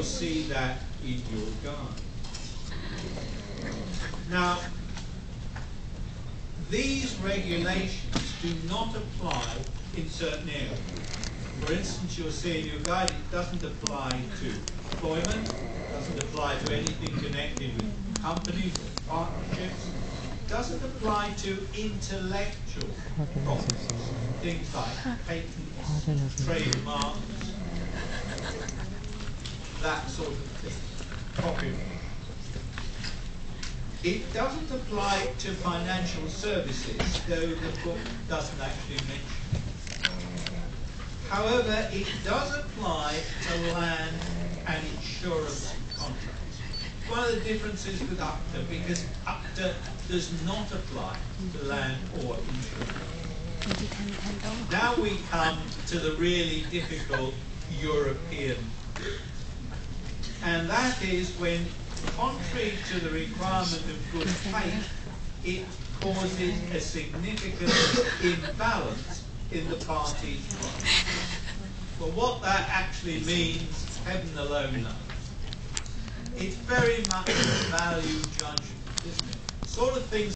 you'll see that in your guide. Now, these regulations do not apply in certain areas. For instance, you'll see in your guide it doesn't apply to employment, doesn't apply to anything connected with companies or partnerships, doesn't apply to intellectual property, things like patents, trademarks, that sort of thing, copyright. It doesn't apply to financial services, though the book doesn't actually mention it. However, it does apply to land and insurance contracts. One of the differences with UCTA, because UCTA does not apply to land or insurance. Now we come to the really difficult European bit. And that is when, contrary to the requirement of good faith, it causes a significant imbalance in the parties' rights. Well, what that actually means, heaven alone knows. It's very much a value judgment, isn't it? Sort of things